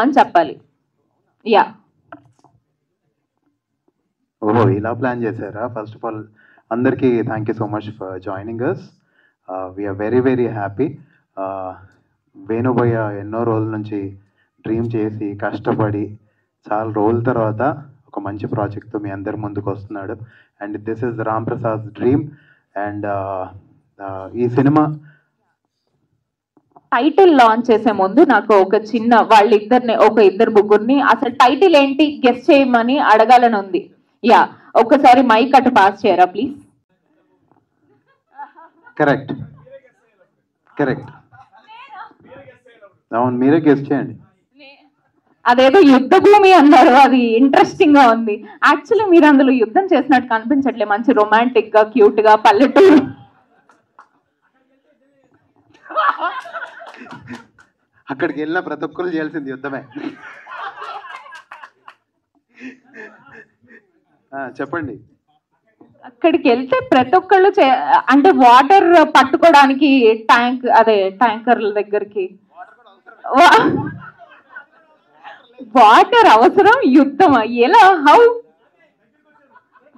అని చెప్పాలి. యా. ఓహో, ఇలా ప్లాన్ చేశారా? ఫస్ట్ ఆఫ్ ఆల్ అందరికీ thank you so much for joining us. We are very very happy. వేణుభయ్య ఎన్నో రోజుల నుంచి డ్రీమ్ చేసి కష్టపడి చాలా రోజుల తర్వాత ఒక మంచి ప్రాజెక్ట్తో మీ అందరి ముందుకు వస్తున్నాడు. And this is Ram Prasad dream. And ఈ సినిమా టైటిల్ లాంచ్ చేసే ముందు నాకు ఒక చిన్న ఇద్దరు ముగ్గురిని అసలు టైటిల్ ఏంటి గెస్ చేయమని అడగాలని ఉంది. యా, ఒక్కసారి మైక్ అటు పాస్ చేయరా ప్లీజ్. కరెక్ట్ కరెక్ట్, అవును మీరే గెస్ చేయండి. అదేదో యుద్ధ భూమి అన్నారు, అది ఇంట్రెస్టింగ్ గా ఉంది. యాక్చువల్లీ మీరు అందులో యుద్ధం చేసినట్టు కనిపించట్లే, మంచి రొమాంటిక్ గా క్యూట్ గా పల్లెటూరు. అక్కడికి వెళ్ళిన ప్రతి ఒక్కరు చేయాల్సింది యుద్ధమే. చెప్పండి. అక్కడికి వెళ్తే ప్రతి ఒక్కళ్ళు అంటే వాటర్ పట్టుకోవడానికి ట్యాంకర్ల దగ్గరికి వాటర్ అవసరం, యుద్ధం ఎలా? హౌ?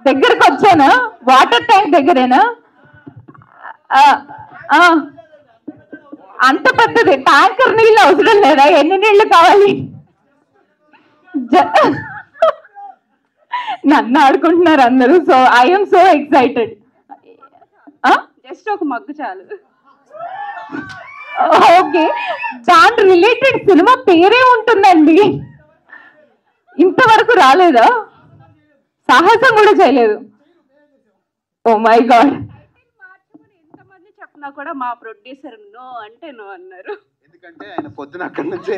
దగ్గరకు వచ్చానా? వాటర్ ట్యాంక్ దగ్గరేనా? అంత పెద్దది ట్యాంకర్ నీళ్ళు అవసరం లేదా? ఎన్ని నీళ్లు కావాలి? నన్ను ఆడుకుంటున్నారు అందరూ. So I'm so excited. Just ఒక మగ్గు చాలు. ఓకే, దాని రిలేటెడ్ సినిమా పేరే ఉంటుందండి. ఇంతవరకు రాలేదా? సాహసం కూడా చేయలేదు. Oh my god. ఎంతమంది చెప్పినా కూడా మా ప్రొడ్యూసర్ నో అంటే నో అన్నారు. ఎందుకంటే ఆయన పొద్దున అక్కడి నుంచే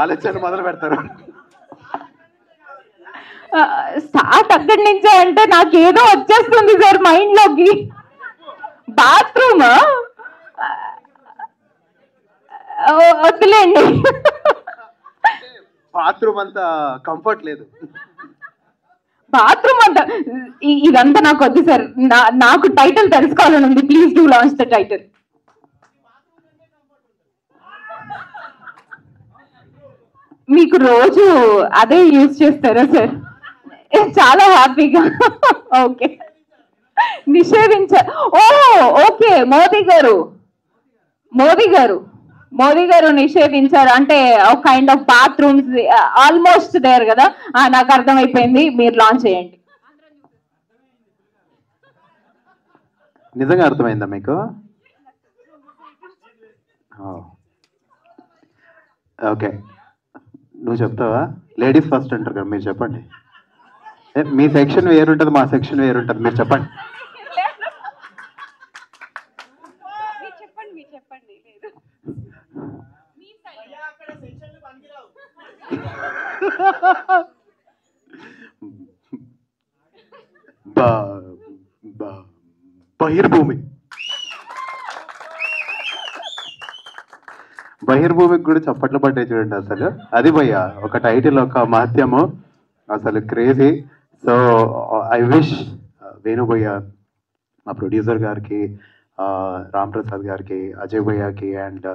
ఆలోచన మొదలు పెడతారు. స్టార్ట్ అక్కడి నుంచే అంటే నాకు ఏదో వచ్చేస్తుంది సార్ మైండ్ లోకి. బాత్రూమ్ వద్దులేండి. బాత్రూమ్ అంత కంఫర్ట్ లేదు. బాత్రూమ్ అంతా ఇదంతా నాకు వద్దు సార్. నాకు టైటిల్ తెలుసుకోవాలని ఉంది. Please do launch the title. మీకు రోజు అదే యూజ్ చేస్తారా సార్? చాలా హ్యాపీగా. ఓకే, నిషేధించారు. ఓ ఓకే, మోదీ గారు నిషేధించారు అంటే ఒక kind of bathrooms almost there కదా. నాకు అర్థమైపోయింది, మీరు లాంచ్ చేయండి. నిజంగా అర్థమైందా మీకు? ఓకే, నువ్వు చెప్తావా? లేడీస్ ఫస్ట్ అంటారు కదా, మీరు చెప్పండి. మీ సెక్షన్ వేరుంటుంది, మా సెక్షన్ వేరుంటుంది, మీరు చెప్పండి. బహిర్భూమికి కూడా చప్పట్లు పట్టాయి చూడండి. అసలు అది భయ్య ఒక టైటిల్, ఒక మహత్యము, అసలు crazy. So I wish Venu భయ్య, మా ప్రొడ్యూసర్ గారికి, రామ్ ప్రసాద్ గారికి, అజయ్ భయ్యకి, అండ్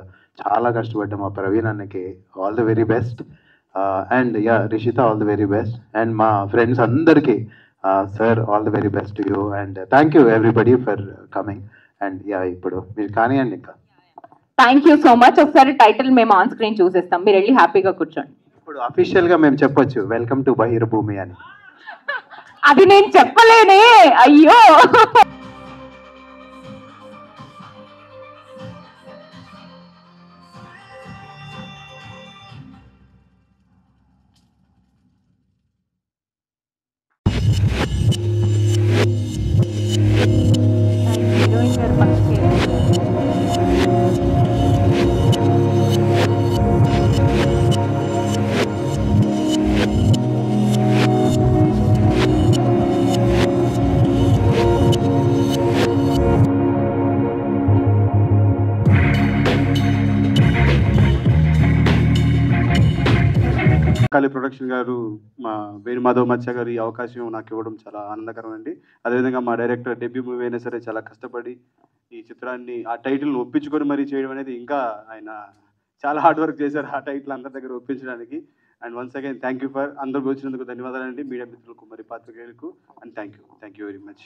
చాలా కష్టపడ్డ మా ప్రవీణ్ అన్నకి all the very best. And yeah Rishitha all the very best. And మా ఫ్రెండ్స్ అందరికీ sir all the very best to you. And thank you everybody for coming. And yeah ఇప్పుడు మీరు కానివ్వండి ఇంకా. Thank you so much. ఒకసారి title మేము on screen చూసేస్తాం, మీరు వెళ్ళి హ్యాపీగా కూర్చోండి. ఇప్పుడు అఫీషియల్ గా మేము చెప్పొచ్చు వెల్కమ్ టు బహిర్భూమి అని. అది నేను చెప్పలేనే, అయ్యో. కాళీ ప్రొడక్షన్ గారు, మా వేణుమాధవ్ మత్స్య గారు ఈ అవకాశం నాకు ఇవ్వడం చాలా ఆనందకరం అండి. అదేవిధంగా మా డైరెక్టర్ డెబ్యూ మూవీ అయినా సరే చాలా కష్టపడి ఈ చిత్రాన్ని ఆ టైటిల్ని ఒప్పించుకొని మరీ చేయడం అనేది, ఇంకా ఆయన చాలా హార్డ్ వర్క్ చేశారు ఆ టైటిల్ అందరి దగ్గర ఒప్పించడానికి. And once again thank you for అందరూ వచ్చినందుకు ధన్యవాదాలండి మీడియా మిత్రులకు మరి పాత్రికేయులకు and thank you very much.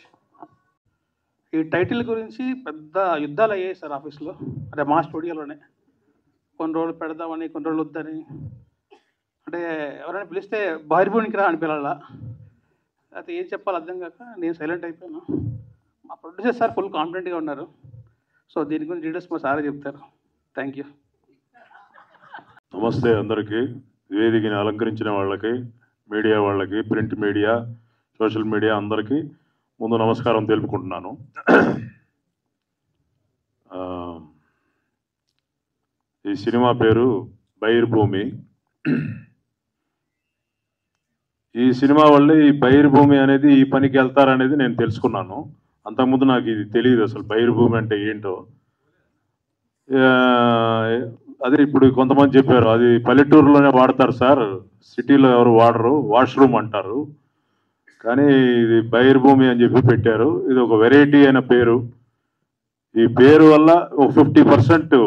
ఈ టైటిల్ గురించి పెద్ద యుద్ధాలు అయ్యాయి సార్ ఆఫీస్లో, అంటే మా స్టూడియోలోనే. కొన్ని రోజులు పెడదామని, కొన్ని రోజులు వద్దని, అంటే ఎవరైనా పిలిస్తే బహిర్భూమికి రా అని పిల్లల, అయితే ఏం చెప్పాలి అర్థం కాక నేను సైలెంట్ అయిపోయాను. మా ప్రొడ్యూసర్ సార్ ఫుల్ కాన్ఫిడెంట్గా ఉన్నారు. సో దీని గురించి డీటెయిల్స్ మా సారే చెప్తారు. Thank you. నమస్తే అందరికీ. వేదికని అలంకరించిన వాళ్ళకి, మీడియా వాళ్ళకి, ప్రింట్ మీడియా, సోషల్ మీడియా అందరికీ ముందు నమస్కారం తెలుపుకుంటున్నాను. ఈ సినిమా పేరు బహిర్భూమి. ఈ సినిమా వల్లే ఈ బహిర్భూమి అనేది ఈ పనికి వెళ్తారనేది నేను తెలుసుకున్నాను. అంతకుముందు నాకు ఇది తెలియదు అసలు బహిర్భూమి అంటే ఏంటో. అదే ఇప్పుడు కొంతమంది చెప్పారు అది పల్లెటూరులోనే వాడతారు సార్, సిటీలో ఎవరు వాడరు, వాష్రూమ్ అంటారు. కానీ ఇది బహిర్భూమి అని చెప్పి పెట్టారు. ఇది ఒక వెరైటీ అయిన పేరు. ఈ పేరు వల్ల ఒక 50%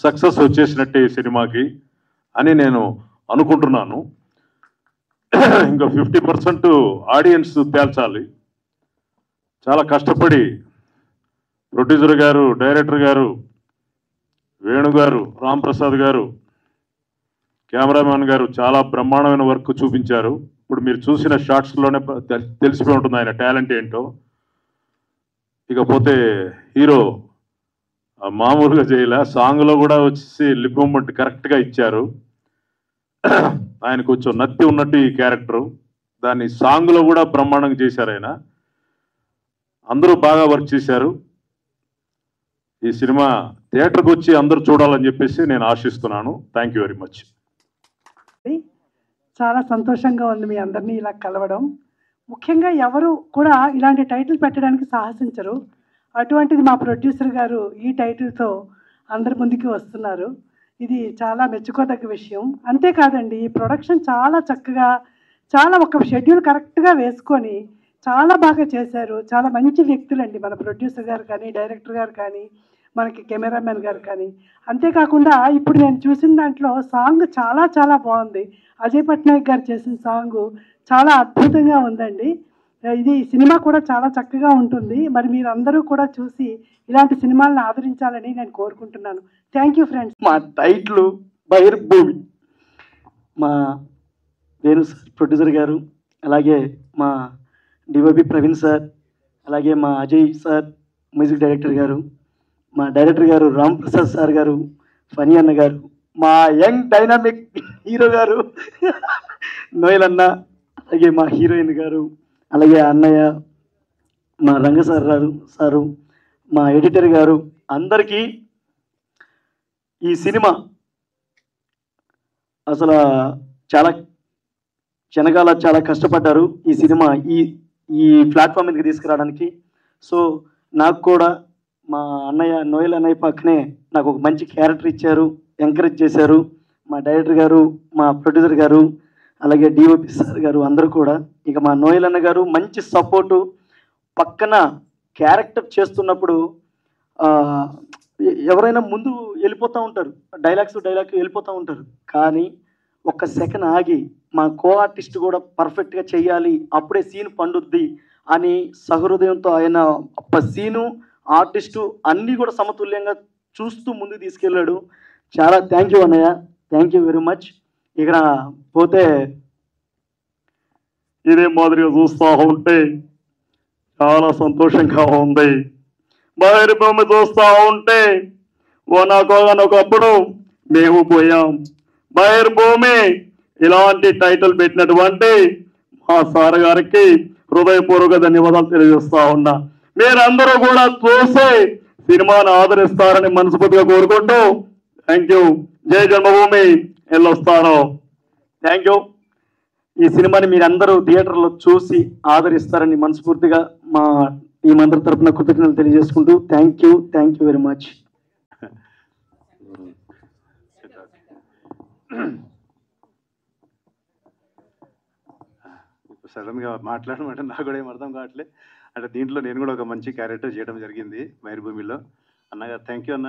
సక్సెస్ వచ్చేసినట్టే ఈ సినిమాకి అని నేను అనుకుంటున్నాను. ఇంకా 50% ఆడియన్స్ తేల్చాలి. చాలా కష్టపడి ప్రొడ్యూసర్ గారు, డైరెక్టర్ గారు, వేణు గారు, రామ్ ప్రసాద్ గారు, కెమెరామ్యాన్ గారు చాలా బ్రహ్మాండమైన వర్క్ చూపించారు. ఇప్పుడు మీరు చూసిన షార్ట్స్లోనే తెలిసిపోయి ఉంటుంది ఆయన టాలెంట్ ఏంటో. ఇకపోతే హీరో మామూలుగా చేయలే, సాంగ్లో కూడా వచ్చేసి లిప్ మూమెంట్ కరెక్ట్గా ఇచ్చారు. ఆయన కొంచెం నత్తి ఉన్నట్టు ఈ క్యారెక్టరు, దాన్ని సాంగ్లో కూడా బ్రహ్మాండంగా చేశారు ఆయన. అందరూ బాగా వర్క్ చేశారు. ఈ సినిమా థియేటర్కి వచ్చి అందరూ చూడాలని చెప్పేసి నేను ఆశిస్తున్నాను. Thank you very much. చాలా సంతోషంగా ఉంది మీ అందరినీ ఇలా కలవడం. ముఖ్యంగా ఎవరు కూడా ఇలాంటి టైటిల్ పెట్టడానికి సాహసించరు. అటువంటిది మా ప్రొడ్యూసర్ గారు ఈ టైటిల్తో అందరి ముందుకి వస్తున్నారు. ఇది చాలా మెచ్చుకోదగ్గ విషయం. అంతేకాదండి, ఈ ప్రొడక్షన్ చాలా చక్కగా, చాలా ఒక షెడ్యూల్ కరెక్ట్గా వేసుకొని చాలా బాగా చేశారు. చాలా మంచి వ్యక్తులండి మన ప్రొడ్యూసర్ గారు కానీ, డైరెక్టర్ గారు కానీ, మనకి కెమెరామెన్ గారు కానీ. అంతేకాకుండా ఇప్పుడు నేను చూసిన దాంట్లో సాంగ్ చాలా చాలా బాగుంది. అజయ్ పట్నాయక్ గారు చేసిన సాంగ్ చాలా అద్భుతంగా ఉందండి. ఇది సినిమా కూడా చాలా చక్కగా ఉంటుంది. మరి మీరు అందరూ కూడా చూసి ఇలాంటి సినిమాలను ఆదరించాలని నేను కోరుకుంటున్నాను. Thank you friends. మా టైటిల్ బహిర్భూమి. మా వేణు సార్ ప్రొడ్యూసర్ గారు, అలాగే మా డిఓపి ప్రవీణ్ సార్, అలాగే మా అజయ్ సార్ మ్యూజిక్ డైరెక్టర్ గారు, మా డైరెక్టర్ గారు రామ్ ప్రసాద్ సార్ గారు, ఫనీ అన్న గారు, మా యంగ్ డైనామిక్ హీరో గారు నోయల్ అన్న, అలాగే మా హీరోయిన్ గారు, అలాగే అన్నయ్య, మా రంగసార్ సారు, మా ఎడిటర్ గారు, అందరికీ ఈ సినిమా అసలు చాలా వెనకాల చాలా కష్టపడ్డారు ఈ సినిమా ఈ ప్లాట్ఫామ్ మీదకి తీసుకురావడానికి. సో నాకు కూడా మా అన్నయ్య నోయల్ అన్నయ్య పక్కనే నాకు ఒక మంచి క్యారెక్టర్ ఇచ్చారు, ఎంకరేజ్ చేశారు. మా డైరెక్టర్ గారు, మా ప్రొడ్యూసర్ గారు, అలాగే డిఓపి సార్ గారు అందరూ కూడా. ఇక మా నోయల్ అన్న గారు మంచి సపోర్టు. పక్కన క్యారెక్టర్ చేస్తున్నప్పుడు ఎవరైనా ముందు వెళ్ళిపోతూ ఉంటారు, డైలాగ్ వెళ్ళిపోతూ ఉంటారు. కానీ ఒక్క సెకండ్ ఆగి మా కో ఆర్టిస్ట్ కూడా పర్ఫెక్ట్గా చెయ్యాలి, అప్పుడే సీన్ పండుద్ది అని సహృదయంతో ఆయన సీను, ఆర్టిస్టు అన్నీ కూడా సమతుల్యంగా చూస్తూ ముందుకు తీసుకెళ్ళాడు. చాలా థ్యాంక్ యూ అన్నయ్య, థ్యాంక్ యూ వెరీ మచ్. ఇక పోతే ఇదే మాదిరిగా చూస్తూ ఉంటే చాలా సంతోషంగా ఉంది. బహిర్భూమి చూస్తూ ఉంటే ఒకప్పుడు మేము పోయాం. బహిర్భూమి ఇలాంటి టైటిల్ పెట్టినటువంటి మా సార్ గారికి హృదయపూర్వక ధన్యవాదాలు తెలియజేస్తా ఉన్నా. మీరందరూ కూడా చూసి సినిమాను ఆదరిస్తారని మనస్ఫూర్తిగా కోరుకుంటూ థ్యాంక్ యూ. జై జన్మభూమి వెళ్ళొస్తాను. Thank you. ఈ సినిమాని మీరందరూ థియేటర్లో చూసి ఆదరిస్తారని మనస్ఫూర్తిగా మా టీం అందరి తరఫున కృతజ్ఞతలు తెలియజేసుకుంటూ థ్యాంక్ యూ వెరీ మచ్. సడన్గా మాట్లాడమంటే నాకు కూడా ఏం అర్థం కావట్లేదు. అంటే దీంట్లో నేను కూడా ఒక మంచి క్యారెక్టర్ చేయడం జరిగింది బహిర్భూమిలో. అన్నగారు థ్యాంక్ యూ అన్న.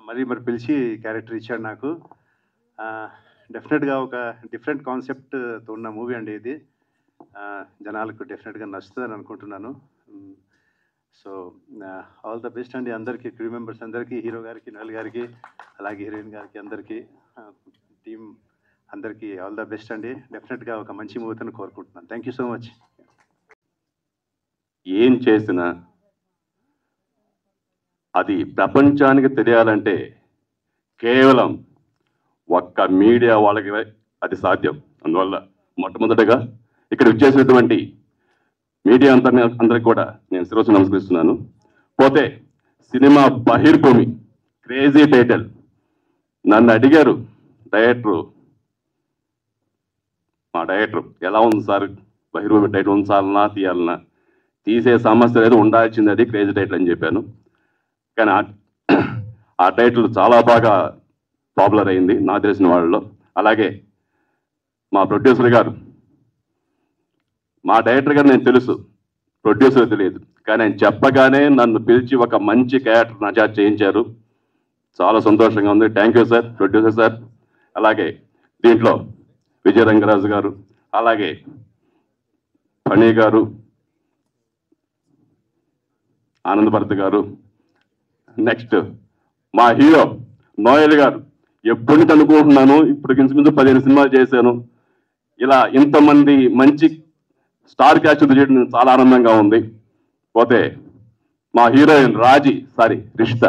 మరి పిలిచి క్యారెక్టర్ ఇచ్చాడు నాకు. డెఫినెట్గా ఒక డిఫరెంట్ కాన్సెప్ట్తో ఉన్న మూవీ అండి ఇది. జనాలకు డెఫినెట్గా నచ్చుతుందని అనుకుంటున్నాను. సో ఆల్ ద బెస్ట్ అండి అందరికీ, క్రూ మెంబర్స్ అందరికీ, హీరో గారికి, నల్ గారికి, అలాగే హీరోయిన్ గారికి, అందరికీ, టీమ్ అందరికీ ఆల్ ద బెస్ట్ అండి. డెఫినెట్గా ఒక మంచి మూవీతో కోరుకుంటున్నాను. Thank you so much. ఏం చేసినా అది ప్రపంచానికి తెలియాలంటే కేవలం ఒక్క మీడియా వాళ్ళకి అది సాధ్యం. అందువల్ల మొట్టమొదటిగా ఇక్కడ వచ్చేసినటువంటి మీడియా అందరికి కూడా నేను శిరస్సు నమస్కరిస్తున్నాను. పోతే సినిమా బహిర్భూమి క్రేజీ టైటిల్. నన్ను అడిగారు మా డైరెక్టర్ ఎలా ఉంది సార్ బహిర్భూమి టైటిల్ ఉంచాలన్నా తీయాలన్నా, తీసే సమస్య లేదు, ఉండాల్సింది అది క్రేజీ టైటిల్ అని చెప్పాను. కానీ ఆ టైటిల్ చాలా బాగా పాపులర్ అయింది నాకు తెలిసిన వాళ్ళలో. అలాగే మా ప్రొడ్యూసర్ గారు, మా డైరెక్టర్ గారు నేను తెలుసు, ప్రొడ్యూసర్ తెలియదు, కానీ ఆయన చెప్పగానే నన్ను పిలిచి ఒక మంచి క్యారెక్టర్ నా చేత చేయించారు. చాలా సంతోషంగా ఉంది. Thank you sir, producer sir. అలాగే దీంట్లో విజయ రంగరాజు గారు, అలాగే ఫణి గారు, ఆనంద్ భరత్ గారు, నెక్స్ట్ మా హీరో నోయల్ గారు. ఎప్పటి నుంచి అనుకుంటున్నాను, ఇప్పుడు ఇంచుమించు 15 సినిమాలు చేశాను. ఇలా ఇంతమంది మంచి స్టార్ క్యాస్ట్ చేయడం చాలా ఆనందంగా ఉంది. పోతే మా హీరోయిన్ రిషిత,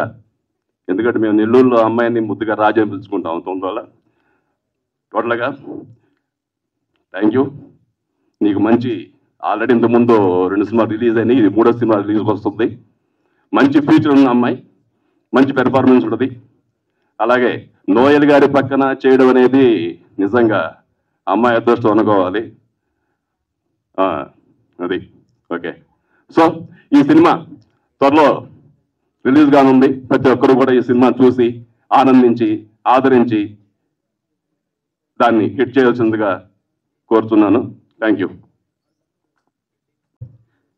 ఎందుకంటే మేము నెల్లూరులో అమ్మాయిని ముద్దుగా రాజు అని పిలుచుకుంటాం తొందరలో. టోటల్గా థ్యాంక్ యూ. నీకు మంచి ఆల్రెడీ ఇంతకుముందు 2 సినిమాలు రిలీజ్ అయినాయి, ఇది 3వ సినిమా రిలీజ్ వస్తుంది. మంచి ఫ్యూచర్ ఉన్న అమ్మాయి, మంచి పెర్ఫార్మెన్స్ ఉంటుంది. అలాగే నోయల్ గారి పక్కన చేయడం అనేది నిజంగా అమ్మాయి అదృష్టం అనుకోవాలి. అది ఓకే. సో ఈ సినిమా త్వరలో రిలీజ్ కానుంది. ప్రతి ఒక్కరు కూడా ఈ సినిమా చూసి ఆనందించి ఆదరించి దాన్ని హిట్ చేయాల్సిందిగా కోరుతున్నాను. Thank you.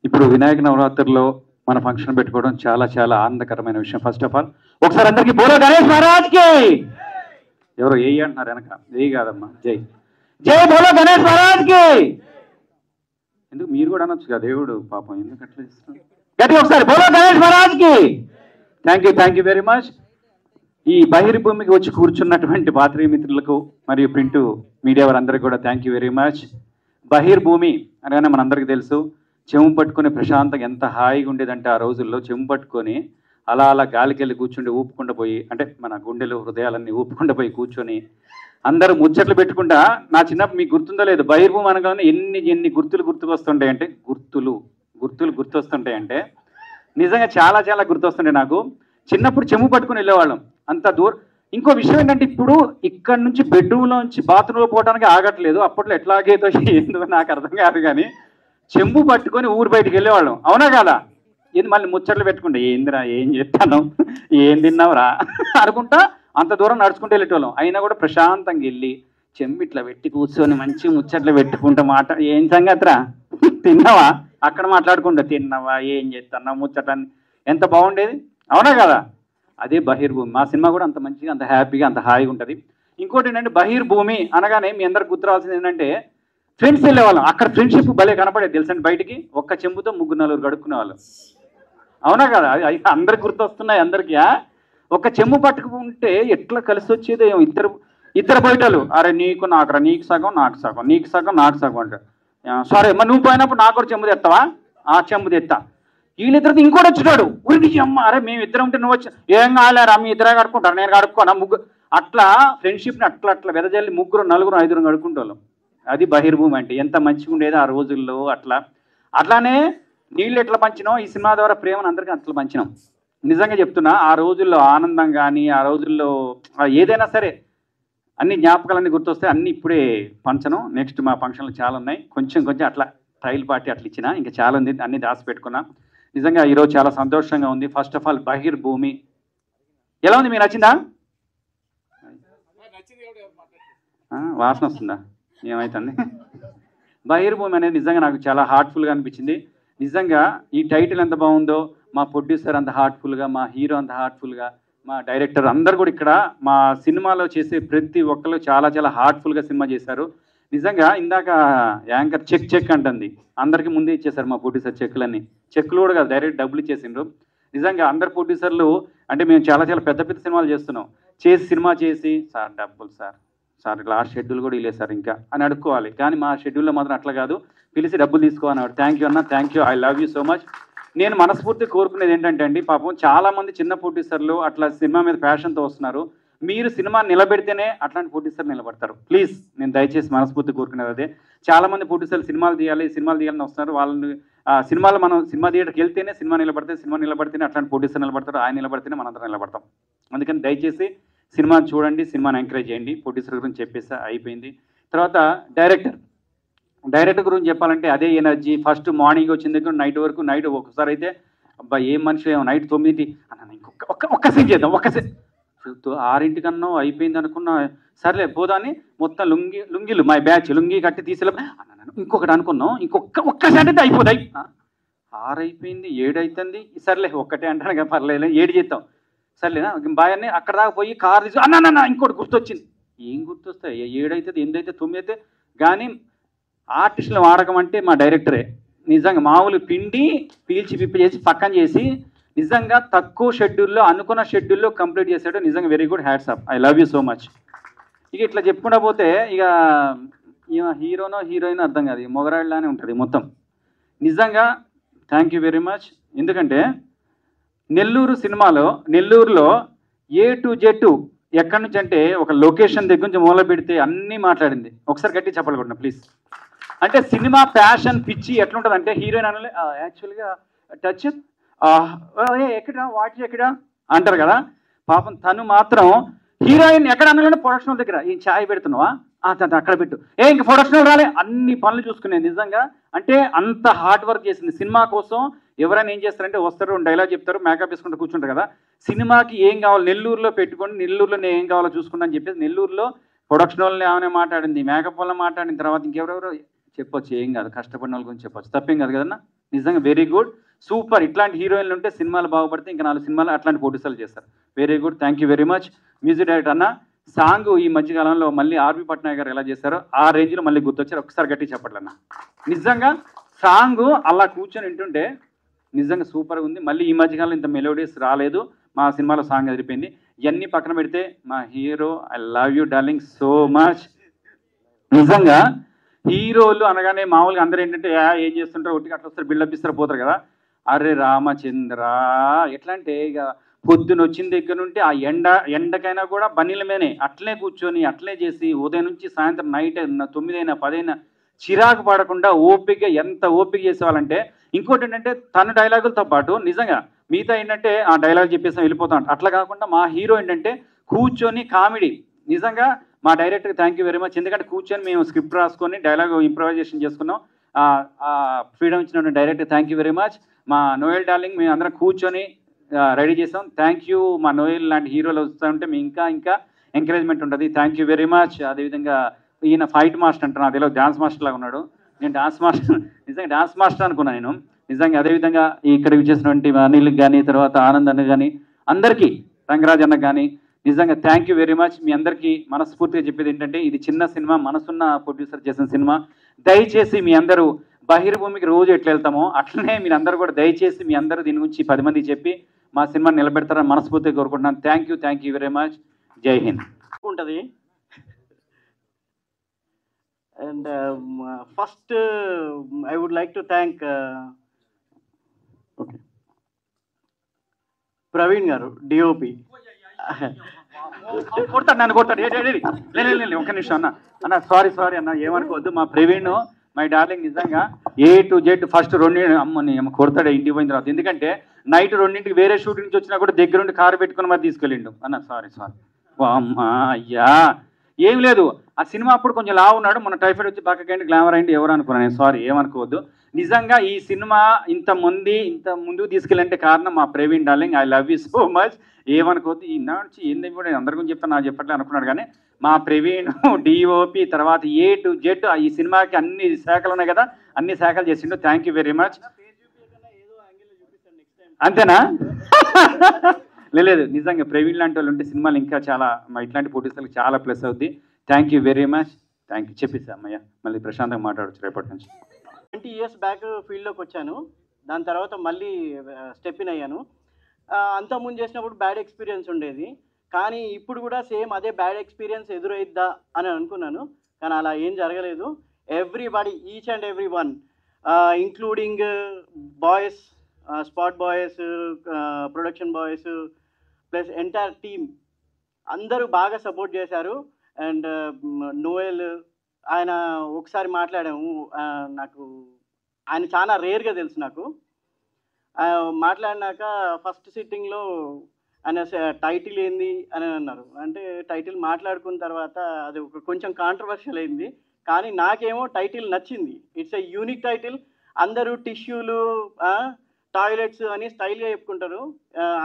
ఇప్పుడు వినాయక నవరాత్రిలో మన ఫంక్షన్ పెట్టుకోవడం చాలా చాలా ఆనందకరమైన విషయం. ఫస్ట్ ఆఫ్ ఆల్ ఒకసారి అందరికీ బోలో గణేష్ మహారాజ్కి. ఎవరో ఏ అంటున్నారు వెనక, ఏ కాదమ్మా, జై జై బోలో గణేష్ మహారాజ్కి. ఎందుకు మీరు కూడా అనొచ్చు కదా, దేవుడు పాపం ఎందుకు అట్లా ఇస్తున్నారు. గట్టి ఒకసారి బోలో గణేష్ మహారాజ్కి. Thank you very much. ఈ బహిర్భూమికి వచ్చి కూర్చున్నటువంటి పాత్రికేయ మిత్రులకు మరియు ప్రింట్ మీడియా వారందరికీ కూడా థ్యాంక్ యూ వెరీ మచ్. బహిర్భూమి అనగానే మనందరికీ తెలుసు, చెంబు పట్టుకొని ప్రశాంతంగా ఎంత హాయిగా ఉండేదంటే ఆ రోజుల్లో చెంబు పట్టుకొని అలా అలా గాలికెళ్ళి కూర్చుండి ఊపుకుండా పోయి, అంటే మన గుండెలు హృదయాలన్నీ ఊపుకుండా పోయి కూర్చొని అందరూ ముచ్చట్లు పెట్టుకుంటా. నా చిన్నప్పుడు మీకు గుర్తుందో లేదు, బహిర్భూమి అనగానే ఎన్ని గుర్తులు గుర్తుకొస్తుంటాయంటే గుర్తులు గుర్తొస్తుంటాయంటే నిజంగా చాలా చాలా గుర్తొస్తుంటాయి నాకు. చిన్నప్పుడు చెంబు పట్టుకుని వెళ్ళేవాళ్ళం అంత దూరం. ఇంకో విషయం ఏంటంటే ఇప్పుడు ఇక్కడ నుంచి బెడ్రూమ్లోంచి బాత్రూంలో పోవడానికి ఆగట్లేదు. అప్పట్లో ఎట్లాగేదో ఏందో నాకు అర్థం కాదు, కానీ చెంబు పట్టుకొని ఊరు బయటికి వెళ్ళేవాళ్ళం, అవునా కాదా? ఏంది మళ్ళీ ముచ్చట్లు పెట్టుకుంటే ఏందిరా ఏం చెప్తాను ఏం తిన్నావురా అనుకుంటా అంత దూరం నడుచుకుంటూ వెళ్ళేటోళ్ళం. అయినా కూడా ప్రశాంతంగా వెళ్ళి చెంబు ఇట్లా పెట్టి కూర్చొని మంచి ముచ్చట్లు పెట్టుకుంటా ఏం సంగతిరా తిన్నావా, అక్కడ మాట్లాడుకుంటా తిన్నావా, ఏం చేస్తున్నావు, ముచ్చట్లని ఎంత బాగుండేది, అవునా కదా? అదే బహిర్భూమి. మా సినిమా కూడా అంత మంచిగా అంత హ్యాపీగా అంత హాయిగా ఉంటుంది. ఇంకోటి ఏంటంటే బహిర్భూమి అనగానే మీ అందరికి గుర్తు రావాల్సింది ఏంటంటే ఫ్రెండ్స్ వెళ్ళేవాళ్ళం. అక్కడ ఫ్రెండ్షిప్ భలే కనపడేది తెలుసండి. బయటికి ఒక్క చెంబుతో 3-4 గడుక్కునే వాళ్ళం, అవునా కదా? అందరికి గుర్తొస్తున్నాయి అందరికీ. ఒక చెంబు పట్టుకుంటే ఎట్లా కలిసి వచ్చేది, ఇద్దరు బయటలు, అరే నీకు నాకురా, నీకు సగం నాకు సగం, నీకు సగం నాకు సగం అంటే, సరే మరి నువ్వు పోయినప్పుడు నాకు కూడా చెంబు తెస్తావా, ఆ చెంబు తెస్తా. వీళ్ళిద్దరితో ఇంకోటి వచ్చాడు, ఉరికి అమ్మ, అరే మేము ఇద్దరం ఉంటే నువ్వు వచ్చి ఏం కాలేరా మీ ఇద్దరే కడుక్కుంటారు, నేను కడుక్కోనా, అట్లా ఫ్రెండ్షిప్ని అట్లా వెదజల్లి 3, 4, 5 కడుక్కుంటాం. అది బహిర్భూమి అంటే. ఎంత మంచిగా ఉండేది ఆ రోజుల్లో. అట్లానే నీళ్ళు ఎట్లా పంచినాం, ఈ సినిమా ద్వారా ప్రేమను అందరికీ అట్లా పంచినాం. నిజంగా చెప్తున్నా, ఆ రోజుల్లో ఆనందం కానీ ఆ రోజుల్లో ఏదైనా సరే అన్ని జ్ఞాపకాలన్నీ గుర్తొస్తే అన్నీ ఇప్పుడే పంచను. నెక్స్ట్ మా ఫంక్షన్లు చాలా ఉన్నాయి, కొంచెం అట్లా ట్రైల్ పార్టీ అట్లా ఇచ్చిన, ఇంకా చాలా ఉంది, అన్ని దాచిపెట్టుకున్నా. నిజంగా ఈరోజు చాలా సంతోషంగా ఉంది. ఫస్ట్ ఆఫ్ ఆల్ బహిర్భూమి ఎలా ఉంది, మీకు నచ్చిందా? వాసన వస్తుందా, ఏమైతుంది? బహిర్భూమి అనేది నిజంగా నాకు చాలా హార్ట్ఫుల్గా అనిపించింది. నిజంగా ఈ టైటిల్ ఎంత బాగుందో, మా ప్రొడ్యూసర్ అంత హార్ట్ఫుల్గా, మా హీరో అంత హార్ట్ఫుల్గా, మా డైరెక్టర్ అందరు కూడా ఇక్కడ మా సినిమాలో చేసే ప్రతి ఒక్కరు చాలా చాలా హార్ట్ఫుల్గా సినిమా చేశారు. నిజంగా ఇందాక యాంకర్ చెక్ అంటుంది, అందరికీ ముందే ఇచ్చేసారు మా ప్రొడ్యూసర్ చెక్కులు కూడా కాదు, డైరెక్ట్ డబ్బులు ఇచ్చేసిండ్రు. నిజంగా అందరు ప్రొడ్యూసర్లు అంటే మేము చాలా చాలా పెద్ద పెద్ద సినిమాలు చేస్తున్నాం, సినిమా చేసి సార్ డబ్బులు సార్ లాస్ట్ షెడ్యూల్ కూడా ఇలే సార్ ఇంకా అని అడుక్కోవాలి, కానీ మా షెడ్యూల్లో మాత్రం అట్లా కాదు, పిలిచి డబ్బులు తీసుకోవాలన్నాడు. థ్యాంక్ యూ అన్న, thank you, I love you so much. నేను మనస్ఫూర్తి కోరుకునేది ఏంటంటే అండి, పాపం చాలా మంది చిన్న ప్రొడ్యూసర్లు అట్లా సినిమా మీద ప్యాషన్తో వస్తున్నారు. మీరు సినిమా నిలబెడితేనే అట్లాంటి ప్రొడ్యూసర్ నిలబడతారు. ప్లీజ్ నేను దయచేసి మనస్ఫూర్తి కోరుకునేది అదే. చాలా మంది ప్రొడ్యూసర్లు సినిమాలు తీయాలని వస్తున్నారు. వాళ్ళని సినిమాలు మనం సినిమా థియేటర్కి వెళ్తేనే సినిమా నిలబడితేనే అట్లాంటి ప్రొడ్యూసర్ నిలబడతారు, ఆయన నిలబడితేనే మనందరం నిలబడతాం. అందుకని దయచేసి సినిమాని చూడండి, సినిమాని ఎంకరేజ్ చేయండి. ప్రొడ్యూసర్ గురించి చెప్పేసి అయిపోయింది. తర్వాత డైరెక్టర్ గురించి చెప్పాలంటే అదే ఎనర్జీ. ఫస్ట్ మార్నింగ్ వచ్చిన దగ్గర నైట్ వరకు, నైట్ ఒక్కసారి అయితే అబ్బా ఏం మనిషి నైట్ 9 అన్న ఒక్క సీన్ చేద్దాం, ఒక్క సీన్ 6 అయిపోయింది అనుకున్నా, సర్లే పోదాన్ని మొత్తం లుంగిలు మా బ్యాచ్ లుంగి కట్టి తీసేలా ఇంకొకటి అనుకున్నాం, ఒక్క షాట్ అయితే అయిపోతాయి. 6 అయిపోయింది, 7 అవుతుంది, సర్లే ఒక్కటే అంటాను కదా పర్లేదు 7 చేద్దాం, సర్లేనా బాయ్ అని అక్కడ దాకా పోయి కార్ తీసు అన్న ఇంకోటి గుర్తొచ్చింది. ఏం గుర్తొస్తాయి, 7 అవుతుంది, 8 అయితే 9 అయితే. కానీ ఆర్టిస్టులు వాడకం అంటే మా డైరెక్టరే. నిజంగా మామూలు పిండి పీల్చి పిప్పి చేసి పక్కన చేసి నిజంగా తక్కువ షెడ్యూల్లో అనుకున్న షెడ్యూల్లో కంప్లీట్ చేశాడు. నిజంగా very good, hats off, I love you so much. ఇక ఇట్లా చెప్పుకుంటా పోతే ఇక హీరోనో హీరోయిన్ అర్థం కాదు, మొగరాళ్ళలానే ఉంటుంది మొత్తం. నిజంగా థ్యాంక్ యూ వెరీ మచ్. ఎందుకంటే నెల్లూరులో A to Z ఎక్కడి నుంచి అంటే ఒక లొకేషన్ దగ్గర నుంచి మొదలు పెడితే అన్నీ మాట్లాడింది. ఒకసారి గట్టి చెప్పాలి కూడా ప్లీజ్. అంటే సినిమా ప్యాషన్ పిచ్చి ఎట్లుంటుంది అంటే హీరోయిన్ అనలే యాక్చువల్గా టచ్ ఎక్కడ వాచ్ ఎక్కడ అంటారు కదా, పాపం తను మాత్రం హీరోయిన్ ఎక్కడ అనగానే ప్రొడక్షన్ దగ్గర ఈ ఛాయ్ పెడుతున్నావా అక్కడ పెట్టు, ఇంక ప్రొడక్షన్ రాలే, అన్ని పనులు చూసుకునేది. నిజంగా అంటే అంత హార్డ్ వర్క్ చేసింది సినిమా కోసం. ఎవరైనా ఏం చేస్తారంటే వస్తారు, డైలాగ్ చెప్తారు, మేకప్ వేసుకుంటూ కూర్చుంటారు కదా. సినిమాకి ఏం కావాలి నెల్లూరులో పెట్టుకోండి, నెల్లూరులో నేను ఏం కావాలో చూసుకున్నా అని చెప్పేసి నెల్లూరులో ప్రొడక్షన్ వాళ్ళని ఏమైనా మాట్లాడింది, మేకప్ వాళ్ళని మాట్లాడిన తర్వాత ఇంకెవరెవరో చెప్పొచ్చు, ఏం కాదు, కష్టపడిన వాళ్ళ గురించి చెప్పొచ్చు, తప్పేం కాదు కదన్నా. నిజంగా వెరీ గుడ్, సూపర్. ఇట్లాంటి హీరోయిన్లు ఉంటే సినిమాలు బాగుపడితే ఇంకా 4 సినిమాలు అట్లాంటి ప్రొడ్యూసర్లు చేస్తారు. Very good, thank you very much. Music director అన్న సాంగ్ ఈ మధ్యకాలంలో మళ్ళీ ఆర్బి పట్నాయక్ గారు ఎలా చేశారో ఆ రేంజ్లో మళ్ళీ గుర్తొచ్చారు. ఒకసారి గట్టి చెప్పట్లన్నా. నిజంగా సాంగ్ అలా కూర్చొని వింటుంటే నిజంగా సూపర్గా ఉంది. మళ్ళీ ఈ మధ్యకాలంలో ఇంత మెలోడీస్ రాలేదు. మా సినిమాలో సాంగ్ ఎదిరిపోయింది. ఇవన్నీ పక్కన పెడితే మా hero I love you darling so much. నిజంగా హీరోలు అనగానే మామూలుగా అందరూ ఏంటంటే ఏం చేస్తుంటారు, ఒట్టిగా అట్లా వస్తారు, బిల్డప్ ఇస్తారు, పోతారు కదా. అరే రామచంద్ర ఎట్లా అంటే ఇక పొద్దున వచ్చిన దగ్గర నుండి ఆ ఎండకైనా కూడా బన్నీల మీదనే అట్లే కూర్చొని అట్లే చేసి ఉదయం నుంచి సాయంత్రం నైట్ 9 అయినా 10 అయినా చిరాకు పడకుండా ఎంత ఓపిక చేసేవాళ్ళంటే. ఇంకోటి ఏంటంటే తన డైలాగులతో పాటు నిజంగా మిగతా ఏంటంటే ఆ డైలాగ్ చెప్పేసి వెళ్ళిపోతాం. అట్లా కాకుండా మా హీరో ఏంటంటే కూర్చొని కామెడీ. నిజంగా మా డైరెక్టర్కి థ్యాంక్ యూ వెరీ మచ్. ఎందుకంటే కూర్చొని మేము స్క్రిప్ట్ రాసుకొని డైలాగ్ ఇంప్రవైజేషన్ చేసుకున్నాం. ఫ్రీడమ్ ఇచ్చినటువంటి director thank you very much. మా నోయల్ డార్లింగ్ మేము అందరం కూర్చొని రెడీ చేసాం. Thank you. మా నోయల్ లాంటి హీరోలు వస్తూ ఉంటే మీ ఇంకా ఎంకరేజ్మెంట్ ఉంటుంది. Thank you very much. అదేవిధంగా ఈయన ఫైట్ మాస్టర్ అంటారు, నాకు తెలియదు, డాన్స్ మాస్టర్ లాగా ఉన్నాడు. నేను డాన్స్ మాస్టర్, నిజంగా డాన్స్ మాస్టర్ అనుకున్నాను నేను. నిజంగా అదేవిధంగా ఇక్కడ చేసినటువంటి అనిల్కి కానీ, తర్వాత ఆనంద్ అన్న కానీ, అందరికీ, రంగరాజ్ అన్నకు కానీ నిజంగా థ్యాంక్ యూ వెరీ మచ్. మీ అందరికీ మనస్ఫూర్తిగా చెప్పేది ఏంటంటే ఇది చిన్న సినిమా, మనసున్న ప్రొడ్యూసర్ చేసిన సినిమా. దయచేసి మీ అందరూ బహిర్భూమికి రోజు ఎట్లా వెళ్తామో అట్లనే మీరందరూ కూడా దయచేసి మీ అందరూ దీని గురించి 10 మందికి చెప్పి మా సినిమా నిలబెడతారని మనస్ఫూర్తిగా కోరుకుంటున్నాను. Thank you very much. జై హింద్. ఉంటుంది. And first I would like to thank Praveen గారు, డిఓపి. కొడతాడు నన్ను, కొడతాడు. ఒక్క నిమిషం అన్న సారీ అన్న, ఏమనుకోవద్దు. మా ప్రవీణ్ మై డార్లింగ్ నిజంగా A to Z ఫస్ట్ 2 అమ్మని కొడతాడు ఇంటికి పోయిన తర్వాత. ఎందుకంటే నైట్ 2ంటికి వేరే షూటింగ్ నుంచి వచ్చినా కూడా దగ్గరుండి కారు పెట్టుకుని మరి తీసుకెళ్ళిండు. అన్న సారీ అమ్మా అయ్యా ఏం లేదు. ఆ సినిమా అప్పుడు కొంచెం లావు ఉన్నాడు, మన టైఫాయిడ్ వచ్చి పక్కకండి గ్లామర్ అయింది, ఎవరు అనుకున్నాను నేను. సారీ, ఏమనుకోవద్దు. నిజంగా ఈ సినిమా ఇంత ముందుకు తీసుకెళ్ళంటే కారణం మా Praveen darling. I love you so much. ఏమనుకోవద్దు. ఈ నుంచి ఏంది కూడా నేను అందరి గురించి చెప్తాను, నాకు చెప్పట్లే అనుకున్నాడు. కానీ మా ప్రవీణ్ డిఓపి తర్వాత A to Z ఈ సినిమాకి అన్ని శాఖలు ఉన్నాయి కదా, అన్ని శాఖలు చేసిండు. Thank you very much. అంతేనా? లేదు నిజంగా ప్రవీణ్ లాంటి వాళ్ళు ఉంటే సినిమాలు ఇంకా చాలా ఇట్లాంటి ప్రొడ్యూసర్లకు చాలా ప్లస్ అవుద్ది. Thank you very much. Thank you. చెప్పేసి అమ్మయ్య మళ్ళీ ప్రశాంతంగా మాట్లాడచ్చు రేపటి నుంచి. 20 years బ్యాక్ ఫీల్డ్లోకి వచ్చాను. దాని తర్వాత మళ్ళీ స్టెప్ ఇన్ అయ్యాను. అంతకుముందు చేసినప్పుడు బ్యాడ్ ఎక్స్పీరియన్స్ ఉండేది, కానీ ఇప్పుడు కూడా సేమ్ అదే బ్యాడ్ ఎక్స్పీరియన్స్ ఎదురైద్దా అని అనుకున్నాను, కానీ అలా ఏం జరగలేదు. Everybody, each and every one, including boys, spot boys, production boys plus entire team అందరూ బాగా సపోర్ట్ చేశారు. అండ్ నోయల్ ఆయన ఒకసారి మాట్లాడాము, నాకు ఆయన చాలా రేర్గా తెలుసు నాకు. మాట్లాడినాక ఫస్ట్ సిట్టింగ్లో ఆయన టైటిల్ ఏంది అని అన్నారు. అంటే టైటిల్ మాట్లాడుకున్న తర్వాత అది ఒక కొంచెం కాంట్రవర్షియల్ అయింది, కానీ నాకేమో టైటిల్ నచ్చింది. It's a unique title. అందరూ టిష్యూలు, టాయిలెట్స్ అని స్టైల్గా చెప్పుకుంటారు.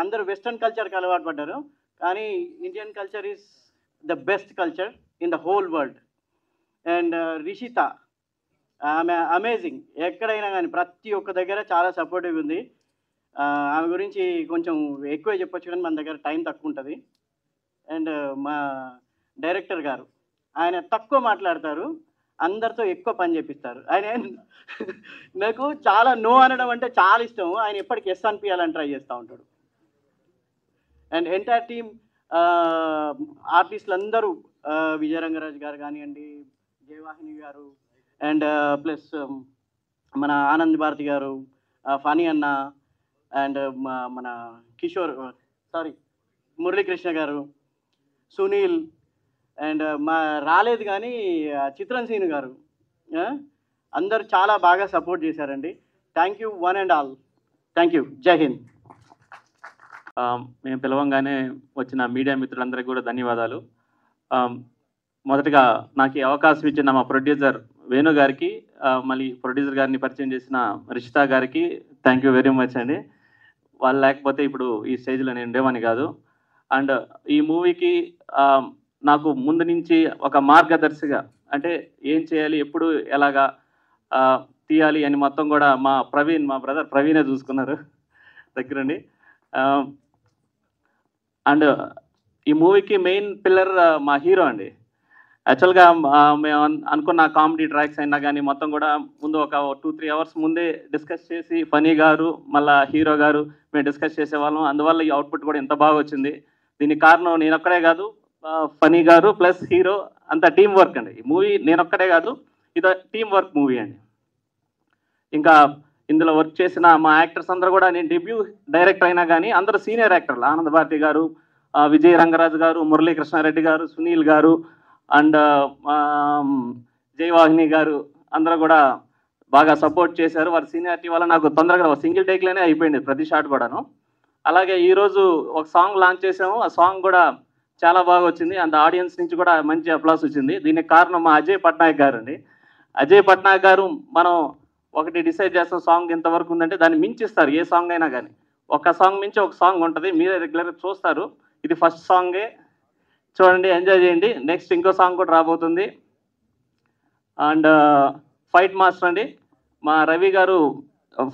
అందరూ వెస్ట్రన్ కల్చర్కి అలవాటు పడ్డారు, కానీ Indian culture is the best culture in the whole world. And Rishitha, ఆమె అమేజింగ్. ఎక్కడైనా కానీ ప్రతి ఒక్క దగ్గర చాలా సపోర్టివ్ ఉంది. ఆమె గురించి కొంచెం ఎక్కువే చెప్పొచ్చు, కానీ మన దగ్గర టైం తక్కువ ఉంటుంది. అండ్ మా డైరెక్టర్ గారు, ఆయన తక్కువ మాట్లాడతారు, అందరితో ఎక్కువ పని చేపిస్తారు. ఆయన నాకు చాలా నో అనడం అంటే చాలా ఇష్టం. ఆయన ఎప్పటికి ఎస్ అనిపించాలని ట్రై చేస్తూ ఉంటాడు. అండ్ ఎంటైర్ టీమ్ ఆర్టిస్టులు అందరూ, విజయరంగరాజు గారు కానివ్వండి, జయవాహిని గారు, అండ్ ప్లస్ మన ఆనంద్ భారతి గారు, ఫనీ అన్న, అండ్ మన మురళీకృష్ణ గారు, సునీల్, అండ్ మా రాలేదు కానీ చిత్రం సీను గారు, అందరూ చాలా బాగా సపోర్ట్ చేశారండి. Thank you one and all. Thank you. జై హింద్. మేము పిలవంగానే వచ్చిన మీడియా మిత్రులందరికీ కూడా ధన్యవాదాలు. మొదటగా నాకు ఈ అవకాశం ఇచ్చిన మా ప్రొడ్యూసర్ వేణు గారికి, మళ్ళీ ప్రొడ్యూసర్ గారిని పరిచయం చేసిన రిషిత గారికి థ్యాంక్ యూ వెరీ మచ్ అండి. వాళ్ళు లేకపోతే ఇప్పుడు ఈ స్టేజ్లో నేను ఉండేవాని కాదు. అండ్ ఈ మూవీకి నాకు ముందు నుంచి ఒక మార్గదర్శిగా, అంటే ఏం చేయాలి, ఎప్పుడు ఎలాగా తీయాలి అని మొత్తం కూడా మా బ్రదర్ ప్రవీణే చూసుకున్నారు దగ్గరండి. అండ్ ఈ మూవీకి మెయిన్ పిల్లర్ మా హీరో అండి. యాక్చువల్గా మేము అనుకున్న కామెడీ ట్రాక్స్ అయినా కానీ మొత్తం కూడా ముందు ఒక 2-3 అవర్స్ ముందే డిస్కస్ చేసి ఫనీ గారు మళ్ళీ హీరో గారు మేము డిస్కస్ చేసేవాళ్ళం. అందువల్ల ఈ అవుట్పుట్ కూడా ఎంత బాగా వచ్చింది. దీనికి కారణం నేను ఒక్కడే కాదు, ఫనీ గారు ప్లస్ హీరో అంతా టీం వర్క్ అండి. ఈ మూవీ నేను ఒక్కడే కాదు, ఇది టీం వర్క్ మూవీ అండి. ఇంకా ఇందులో వర్క్ చేసిన మా యాక్టర్స్ అందరూ కూడా, నేను డెబ్యూ డైరెక్టర్ అయినా కానీ అందరూ సీనియర్ యాక్టర్లు. ఆనంద్ భారతి గారు, విజయ రంగరాజు గారు, మురళీకృష్ణారెడ్డి గారు, సునీల్ గారు, అండ్ జయవాహిని గారు అందరూ కూడా బాగా సపోర్ట్ చేశారు. వారి సీనియారిటీ వల్ల నాకు తొందరగా సింగిల్ టేక్లోనే అయిపోయింది ప్రతి షాట్ కూడాను. అలాగే ఈరోజు ఒక సాంగ్ లాంచ్ చేసాము, ఆ సాంగ్ కూడా చాలా బాగా వచ్చింది. అండ్ ఆడియన్స్ నుంచి కూడా మంచి అప్లాస్ వచ్చింది. దీనికి కారణం మా అజయ్ పట్నాయక్ గారు అండి. అజయ్ పట్నాయక్ గారు, మనం ఒకటి డిసైడ్ చేస్తాం సాంగ్ ఎంతవరకు ఉందంటే దాన్ని మించిస్తారు ఏ సాంగ్ అయినా కానీ. ఒక సాంగ్ మించి ఒక సాంగ్ ఉంటుంది, మీరే రెగ్యులర్గా చూస్తారు. ఇది ఫస్ట్ సాంగే, చూడండి, ఎంజాయ్ చేయండి. నెక్స్ట్ ఇంకో సాంగ్ కూడా రాబోతుంది. అండ్ ఫైట్ మాస్టర్ అండి, మా రవి గారు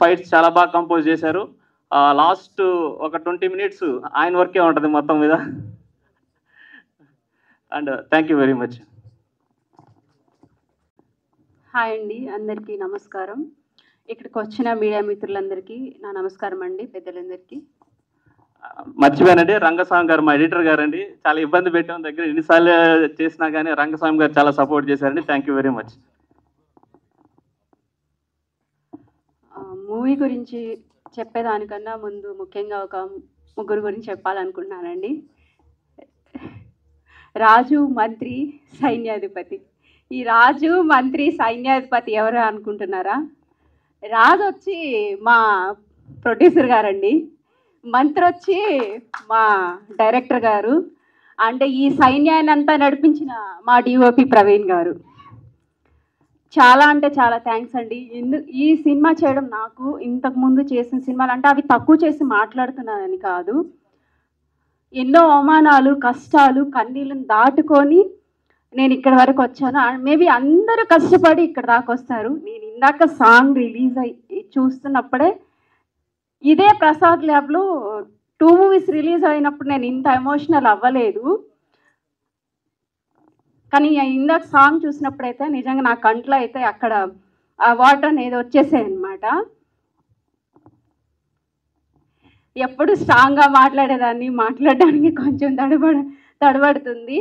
ఫైట్స్ చాలా బాగా కంపోజ్ చేశారు. లాస్ట్ ఒక 20 minutes ఆయన వర్కే ఉంటుంది మొత్తం మీద. And thank you very much. Hi అండి, అందరికీ నమస్కారం. ఇక్కడికి వచ్చిన మీడియా మిత్రులందరికీ నా నమస్కారం అండి, పెద్దలందరికీ. మర్చిపోయానండి, రంగస్వామి గారు మా ఎడిటర్ గారు అండి. చాలా ఇబ్బంది పెట్టాం దగ్గర, ఎన్నిసార్లు చేసినా కానీ రంగస్వామి గారు చాలా సపోర్ట్ చేశారండి. Thank you very much. Movie గురించి చెప్పేదానికన్నా ముందు ముఖ్యంగా ఒక ముగ్గురు గురించి చెప్పాలనుకుంటున్నానండి. రాజు, మంత్రి, సైన్యాధిపతి. ఈ రాజు, మంత్రి, సైన్యాధిపతి ఎవరు అనుకుంటున్నారా? రాజు వచ్చి మా ప్రొడ్యూసర్ గారండి, మంత్రి వచ్చి మా డైరెక్టర్ గారు, అంటే ఈ సైన్యాన్ని అంతా నడిపించిన మా డిఓపి ప్రవీణ్ గారు. చాలా అంటే చాలా థ్యాంక్స్ అండి. ఈ సినిమా చేయడం, నాకు ఇంతకుముందు చేసిన సినిమాలు అంటే అవి తక్కువ చేసి మాట్లాడుతున్నానని కాదు, ఎన్నో అవమానాలు, కష్టాలు, కన్నీళ్ళని దాటుకొని నేను ఇక్కడ వరకు వచ్చాను. మేబీ అందరూ కష్టపడి ఇక్కడ దాకా వస్తారు. నేను ఇందాక సాంగ్ రిలీజ్ అయ్యి చూస్తున్నప్పుడే ఇదే ప్రసాద్ ల్యాబ్లో 2 మూవీస్ రిలీజ్ అయినప్పుడు నేను ఇంత ఎమోషనల్ అవ్వలేదు. కానీ ఇందాక సాంగ్ చూసినప్పుడైతే నిజంగా నా కంట్లో అయితే అక్కడ ఆ వాటర్ అనేది వచ్చేసాయి అనమాట. ఎప్పుడు స్ట్రాంగ్గా మాట్లాడేదాన్ని, మాట్లాడడానికి కొంచెం తడబడుతుంది.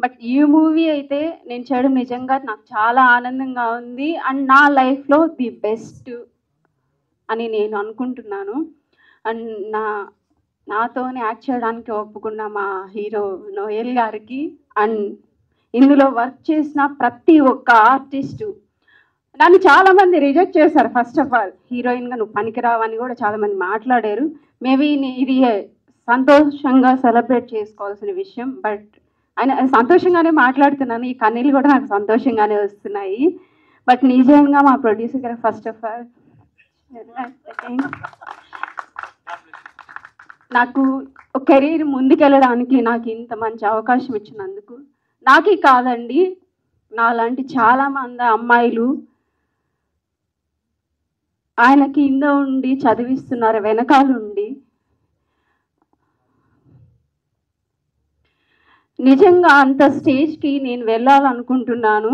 బట్ ఈ మూవీ అయితే నేను చేయడం నిజంగా నాకు చాలా ఆనందంగా ఉంది. అండ్ నా లైఫ్లో ది బెస్ట్ అని నేను అనుకుంటున్నాను. అండ్ నాతోనే యాక్ట్ చేయడానికి ఒప్పుకున్న మా హీరో నోయల్ గారికి, అండ్ ఇందులో వర్క్ చేసిన ప్రతి ఒక్క ఆర్టిస్టు, నన్ను చాలామంది రిజెక్ట్ చేశారు. ఫస్ట్ ఆఫ్ ఆల్ హీరోయిన్గా నువ్వు పనికిరావని కూడా చాలామంది మాట్లాడారు. మేబీ ఇది సంతోషంగా సెలబ్రేట్ చేసుకోవాల్సిన విషయం. బట్ ఆయన సంతోషంగానే మాట్లాడుతున్నాను. ఈ కన్నీళ్ళు కూడా నాకు సంతోషంగానే వస్తున్నాయి. బట్ నిజంగా మా ప్రొడ్యూసర్ గారు ఫస్ట్ ఆఫ్ ఆల్ నాకు కెరీర్ ముందుకెళ్ళడానికి నాకు ఇంత మంచి అవకాశం ఇచ్చినందుకు, నాకే కాదండి నాలాంటి చాలామంది అమ్మాయిలు ఆయన కింద ఉండి చదివిస్తున్నారు, వెనకాలండి. నిజంగా అంత స్టేజ్కి నేను వెళ్ళాలనుకుంటున్నాను.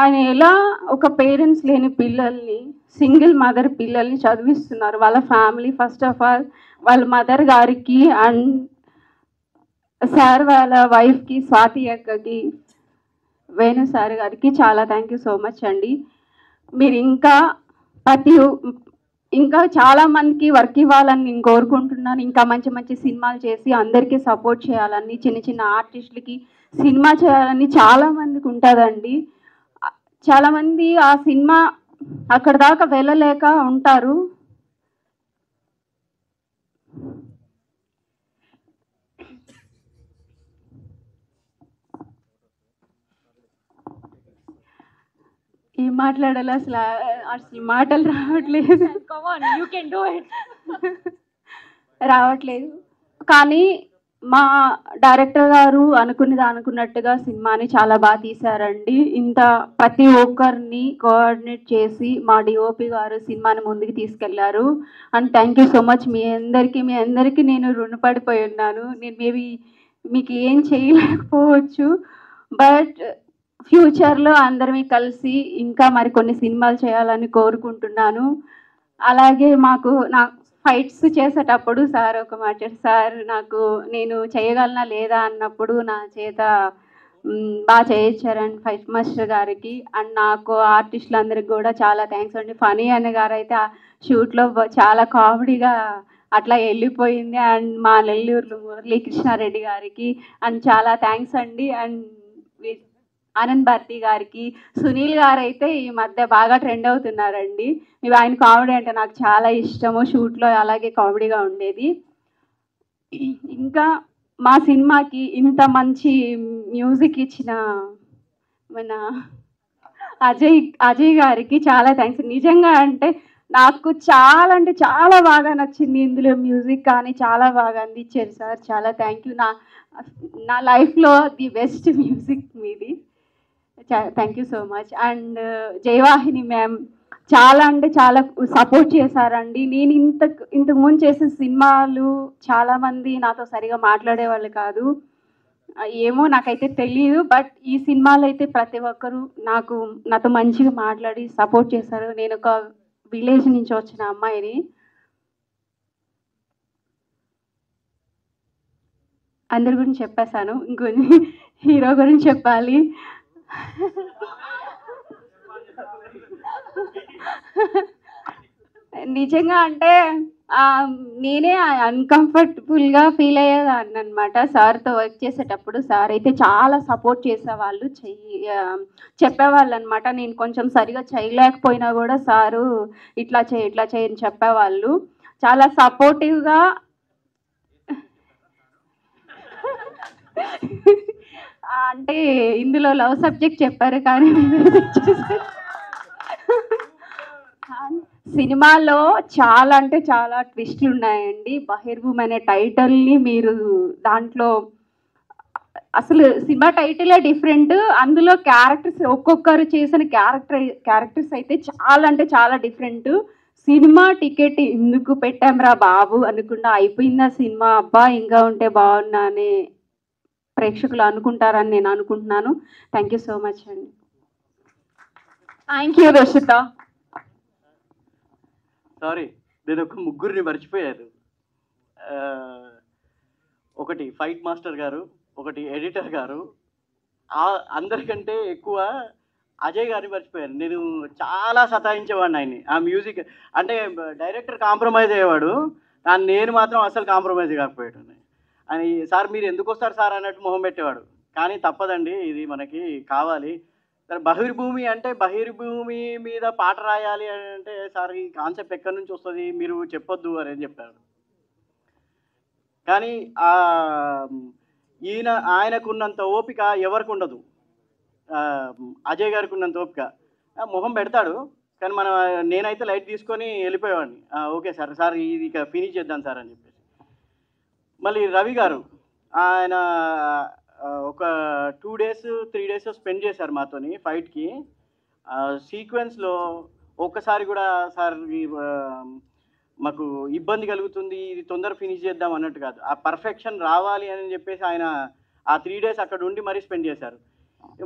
ఆయన ఎలా ఒక పేరెంట్స్ లేని పిల్లల్ని, సింగిల్ మదర్ పిల్లల్ని చదివిస్తున్నారు. వాళ్ళ ఫ్యామిలీ ఫస్ట్ ఆఫ్ ఆల్ వాళ్ళ మదర్ గారికి అండ్ సార్ వాళ్ళ వైఫ్కి, స్వాతి అక్కకి, వేణు సార్ గారికి చాలా థ్యాంక్ యూ సో మచ్ అండి. మీరు ఇంకా చాలామందికి వర్క్ ఇవ్వాలని నేను కోరుకుంటున్నాను. ఇంకా మంచి మంచి సినిమాలు చేసి అందరికీ సపోర్ట్ చేయాలని, చిన్న చిన్న ఆర్టిస్టులకి సినిమా చేయాలని చాలామందికి ఉంటుందండి. చాలామంది ఆ సినిమా అక్కడ దాకా వెళ్ళలేక ఉంటారు. ఏం మాట్లాడాలి అసలు మాటలు రావట్లేదు. రావట్లేదు. కానీ మా డైరెక్టర్ గారు అనుకున్నట్టుగా సినిమాని చాలా బాగా తీశారండి. ఇంత ప్రతి ఒక్కరిని కోఆర్డినేట్ చేసి మా డిఓపి గారు సినిమాని ముందుకు తీసుకెళ్లారు. And thank you so much. మీ అందరికీ నేను రుణపడిపోయి ఉన్నాను. నేను మేబీ మీకు ఏం చేయలేకపోవచ్చు, బట్ ఫ్యూచర్లో అందరినీ కలిసి ఇంకా మరికొన్ని సినిమాలు చేయాలని కోరుకుంటున్నాను. అలాగే నా ఫైట్స్ చేసేటప్పుడు సార్ ఒక మాట, సార్ నేను చేయగలనా లేదా అన్నప్పుడు నా చేత బాగా చేయించారండి ఫైట్ మాస్టర్ గారికి. అండ్ నాకు ఆర్టిస్టులందరికీ కూడా చాలా థ్యాంక్స్ అండి. ఫనీ అన్న గారు అయితే ఆ షూట్లో చాలా కామెడీగా అట్లా వెళ్ళిపోయింది. అండ్ మా నెల్లూరు మురళీకృష్ణారెడ్డి గారికి అండ్ చాలా థ్యాంక్స్ అండి. అండ్ ఆనంద్ భారతి గారికి, సునీల్ గారు అయితే ఈ మధ్య బాగా ట్రెండ్ అవుతున్నారండి. ఆయన కామెడీ అంటే నాకు చాలా ఇష్టము. షూట్లో అలాగే కామెడీగా ఉండేది. ఇంకా మా సినిమాకి ఇంత మంచి మ్యూజిక్ ఇచ్చిన మన అజయ్ గారికి చాలా థ్యాంక్స్. నిజంగా అంటే నాకు చాలా బాగా నచ్చింది. ఇందులో మ్యూజిక్ కానీ చాలా బాగా అందించారు సార్. చాలా థ్యాంక్ యూ. నా లైఫ్లో ది బెస్ట్ మ్యూజిక్ మీది. Thank you so much. And Jayavahini ma'am చాలా సపోర్ట్ చేశారండి. నేను ఇంతకు ముందు చేసిన సినిమాలు చాలామంది నాతో సరిగా మాట్లాడేవాళ్ళు కాదు, ఏమో నాకైతే తెలియదు. బట్ ఈ సినిమాలో అయితే ప్రతి ఒక్కరూ నాతో మంచిగా మాట్లాడి సపోర్ట్ చేశారు. నేను ఒక విలేజ్ నుంచి వచ్చిన అమ్మాయిని. అందరి గురించి చెప్పేశాను. ఇంకొన్ని హీరో గురించి చెప్పాలి. నిజంగా అంటే నేనే అన్కంఫర్టబుల్గా ఫీల్ అయ్యేదాన్ని అనమాట సార్తో వర్క్ చేసేటప్పుడు. సార్ అయితే చాలా సపోర్ట్ చేసేవాళ్ళు, చెప్పేవాళ్ళు అనమాట. నేను కొంచెం సరిగా చేయలేకపోయినా కూడా సారు ఇట్లా చేయని చెప్పేవాళ్ళు. చాలా సపోర్టివ్గా అంటే ఇందులో లవ్ సబ్జెక్ట్ చెప్పారు కానీ సినిమాలో చాలా ట్విస్ట్లు ఉన్నాయండి. బహిర్భూమి అనే టైటిల్ని మీరు దాంట్లో అసలు సినిమా టైటిలే డిఫరెంట్. అందులో క్యారెక్టర్స్ ఒక్కొక్కరు చేసిన క్యారెక్టర్స్ అయితే చాలా డిఫరెంట్. సినిమా టికెట్ ఎందుకు పెట్టాంరా బాబు అనుకుండా అయిపోయిందా సినిమా, అబ్బా ఇంకా ఉంటే బాగున్నా అని ప్రేక్షకులు అనుకుంటారని నేను అనుకుంటున్నాను. థ్యాంక్ యూ సో మచ్ అండి. Thank you Rashita. సారీ, నేను ఒక ముగ్గురిని మర్చిపోయాను. ఒకటి ఫైట్ మాస్టర్ గారు, ఒకటి ఎడిటర్ గారు, అందరికంటే ఎక్కువ అజయ్ గారిని మర్చిపోయాను. నేను చాలా సతాయించేవాడిని ఆయన్ని. ఆ మ్యూజిక్ అంటే డైరెక్టర్ కాంప్రమైజ్ అయ్యేవాడు, కానీ నేను మాత్రం అసలు కాంప్రమైజ్ కాకపోయాడు. అని సార్ మీరు ఎందుకు వస్తారు సార్ అన్నట్టు మొహం పెట్టేవాడు. కానీ తప్పదండి, ఇది మనకి కావాలి. సార్ బహిర్భూమి అంటే బహిర్భూమి మీద పాట రాయాలి అంటే సార్ ఈ కాన్సెప్ట్ ఎక్కడి నుంచి వస్తుంది, మీరు చెప్పొద్దు అని చెప్పారు. కానీ ఆయనకున్నంత ఓపిక ఎవరికి ఉండదు. అజయ్ గారికి ఉన్నంత ఓపిక. మొహం పెడతాడు, కానీ నేనైతే లైట్ తీసుకొని వెళ్ళిపోయేవాడిని. ఓకే సార్, సార్ ఇది ఇక ఫినిష్ చేద్దాం సార్ అని చెప్పేసి. మళ్ళీ రవి గారు, ఆయన ఒక 2 days 3 days స్పెండ్ చేశారు మాతోని ఫైట్కి. సీక్వెన్స్లో ఒక్కసారి కూడా సార్ మాకు ఇబ్బంది కలుగుతుంది, ఇది తొందర ఫినిష్ చేద్దాం అన్నట్టు కాదు. ఆ పర్ఫెక్షన్ రావాలి అని చెప్పేసి ఆయన ఆ 3 days అక్కడ ఉండి మరీ స్పెండ్ చేశారు.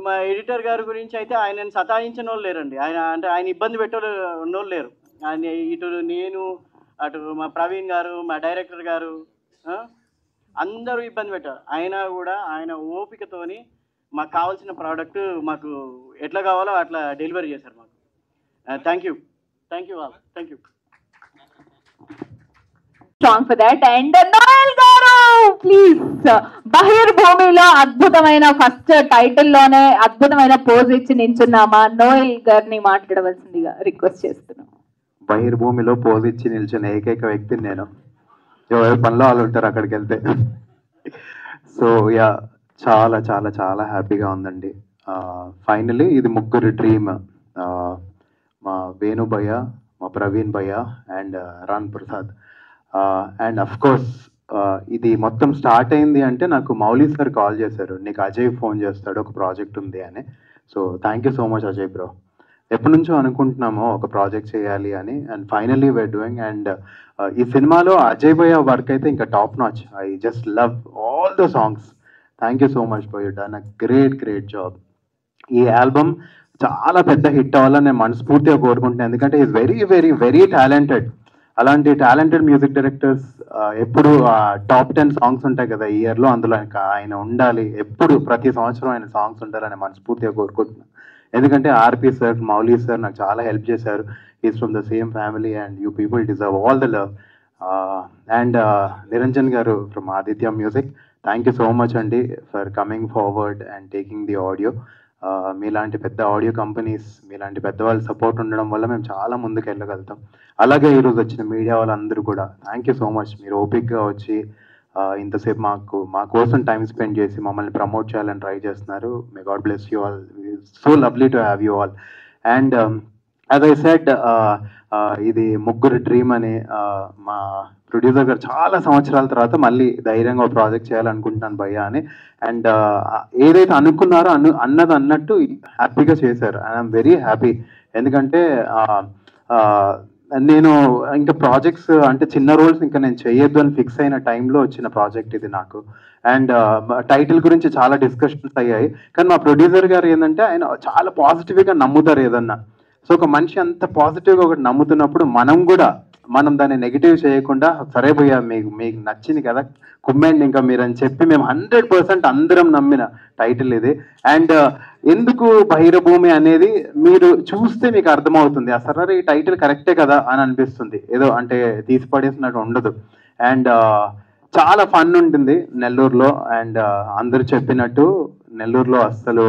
మా ఎడిటర్ గారి గురించి అయితే ఆయనను సతాయించిన వాళ్ళు లేరండి. ఆయన ఇబ్బంది పెట్టే ఉన్నోళ్ళు లేరు. ఆయన ఇటు నేను, అటు మా ప్రవీణ్ గారు, మా డైరెక్టర్ గారు, అందరూ ఇబ్బంది పెట్టారు. అయినా కూడా ఆయన ఓపికతోని మాకు కావాల్సిన ప్రోడక్ట్ మాకు ఎట్లా కావాలో అట్లా డెలివరీ చేశారు మాకు. Thank you all, thank you. Strong for that. And Noel గారు ప్లీజ్, బహిర్భూమిలో అద్భుతమైన ఫస్ట్ టైటిల్ లోనే అద్భుతమైన పోజ్ ఇచ్చి నిల్చున్నామా, నోయల్ గారిని మాట్లాడవలసిందిగా రిక్వెస్ట్ చేస్తున్నాం. బహిర్భూమిలో పోజ్ ఇచ్చి నిల్చున్న ఏకైక వ్యక్తిని నేను. ఎవరి పనిలో వాళ్ళు ఉంటారు అక్కడికి వెళ్తే. సో యా, చాలా చాలా చాలా హ్యాపీగా ఉందండి. ఫైనలీ ఇది ముగ్గురు డ్రీమ్. మా వేణు భయ్య, మా ప్రవీణ్ భయ్య అండ్ రాన్ ప్రసాద్. అండ్ అఫ్ కోర్స్ ఇది మొత్తం స్టార్ట్ అయింది అంటే నాకు మౌలి సార్ కాల్ చేశారు, నీకు అజయ్ ఫోన్ చేస్తాడు, ఒక ప్రాజెక్ట్ ఉంది అని. So thank you so much Ajay bro. ఎప్పటి నుంచో అనుకుంటున్నాము ఒక ప్రాజెక్ట్ చేయాలి అని, and finally we're doing. And ఈ సినిమాలో అజయ్ భయ్య వర్క్ అయితే ఇంకా top notch. I just love all the songs. Thank you so much for you done a great job. ఈ ఆల్బమ్ చాలా పెద్ద హిట్ అవ్వాలని నేను మనస్ఫూర్తిగా కోరుకుంటున్నాను, ఎందుకంటే is very very very talented. అలాంటి టాలెంటెడ్ మ్యూజిక్ డైరెక్టర్స్ ఎప్పుడు టాప్ 10 సాంగ్స్ ఉంటాయి కదా ఇయర్లో, అందులో ఆయన ఉండాలి. ఎప్పుడు ప్రతి సంవత్సరం ఆయన సాంగ్స్ ఉండాలని మనస్ఫూర్తిగా కోరుకుంటున్నాను. ఎందుకంటే ఆర్పి సార్, మౌలి సార్ నాకు చాలా హెల్ప్ చేశారు. Is from the same family and you people deserve all the love. And Niranjan గారు from Aditya music, thank you so much అండి for coming forward and taking the audio. మీలాంటి పెద్ద ఆడియో కంపెనీస్, మీలాంటి పెద్దవాళ్ళ support ఉండడం వల్ల మేము చాలా ముందుకు వెళ్ళగలుగుతాం. అలాగే ఈరోజు వచ్చిన మీడియా వాళ్ళందరూ కూడా థ్యాంక్ యూ సో మచ్. మీరు ఓపిక్గా వచ్చి ఇంతసేపు మా కోసం టైం స్పెండ్ చేసి మమ్మల్ని ప్రమోట్ చేయాలని ట్రై చేస్తున్నారు. May God bless you all. So lovely to have you all. And as I said, ఇది ముగ్గురు డ్రీమ్ అని మా ప్రొడ్యూసర్ గారు చాలా సంవత్సరాల తర్వాత మళ్ళీ ధైర్యంగా ప్రాజెక్ట్ చేయాలనుకుంటున్నాను భయ్య అని. అండ్ ఏదైతే అనుకున్నారో అన్నది అన్నట్టు హ్యాపీగా చేశారు. And I'm very happy. ఎందుకంటే నేను ఇంకా ప్రాజెక్ట్స్ అంటే చిన్న రోల్స్ ఇంకా నేను చేయొద్దు అని ఫిక్స్ అయిన టైంలో వచ్చిన ప్రాజెక్ట్ ఇది నాకు. అండ్ టైటిల్ గురించి చాలా డిస్కషన్స్ అయ్యాయి, కానీ మా ప్రొడ్యూసర్ గారు ఏంటంటే ఆయన చాలా పాజిటివ్గా నమ్ముతారు ఏదన్నా. సో ఒక మనిషి అంత పాజిటివ్గా ఒకటి నమ్ముతున్నప్పుడు మనం దాన్ని నెగిటివ్ చేయకుండా, సరే భయ్యా మీకు నచ్చింది కదా కుమ్మెండి ఇంకా మీరు అని చెప్పి మేము 100% అందరం నమ్మిన టైటిల్ ఇది. అండ్ ఎందుకు బహిర్భూమి అనేది మీరు చూస్తే మీకు అర్థమవుతుంది. అసలు ఈ టైటిల్ కరెక్టే కదా అని అనిపిస్తుంది, ఏదో అంటే తీసి పడేసినట్టు ఉండదు. అండ్ చాలా ఫన్ ఉంటుంది నెల్లూరులో. అండ్ అందరూ చెప్పినట్టు నెల్లూరులో అస్సలు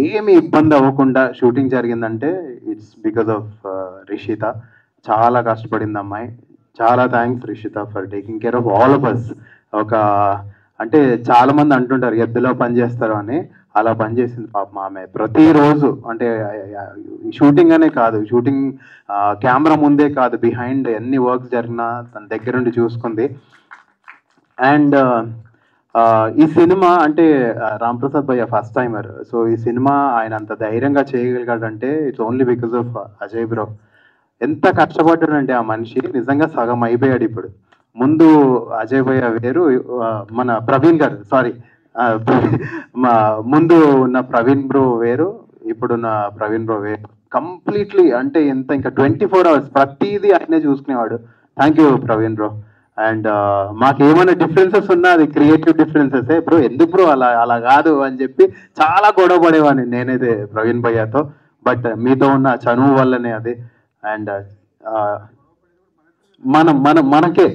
ఏమి ఇబ్బంది అవ్వకుండా షూటింగ్ జరిగిందంటే ఇట్స్ బికాస్ ఆఫ్ రిషిత. చాలా కష్టపడింది అమ్మాయి. చాలా thanks Rishitha for taking care of all of us. అంటే చాలా మంది అంటుంటారు ఎద్దులో పని చేస్తారు అని, అలా పనిచేసింది పాపం ఆమె. ప్రతిరోజు అంటే షూటింగ్ అనే కాదు, షూటింగ్ కెమెరా ముందే కాదు, బిహైండ్ ఎన్ని వర్క్స్ జరిగినా తన దగ్గరుండి చూసుకుంది. అండ్ ఈ సినిమా అంటే రామ్ ప్రసాద్ భయ్య ఫస్ట్ టైమర్. సో ఈ సినిమా ఆయన అంత ధైర్యంగా చేయగలిగాడంటే it's only because of Ajay bro. ఎంత కష్టపడ్డాడంటే ఆ మనిషి నిజంగా సగం అయిపోయాడు ఇప్పుడు. ముందు అజయ్ భయ్య వేరు, మన ప్రవీణ్ గారు సారీ మా ముందు ఉన్న ప్రవీణ్ బ్రో వేరు, ఇప్పుడున్న ప్రవీణ్ బ్రో వేరు. కంప్లీట్లీ అంటే ఎంత ఇంకా 24 hours ప్రతిదీ ఆయనే చూసుకునేవాడు. Thank you Praveen bro. And మాకేమైనా డిఫరెన్సెస్ ఉన్నా అది క్రియేటివ్ డిఫరెన్సెస్ బ్రో, ఎందుకు బ్రో అలా అలా కాదు అని చెప్పి చాలా గొడవ పడేవాడిని నేనైతే ప్రవీణ్ భయ్యతో. బట్ మీతో ఉన్న చనువు వల్లనే అది. అండ్ మనకే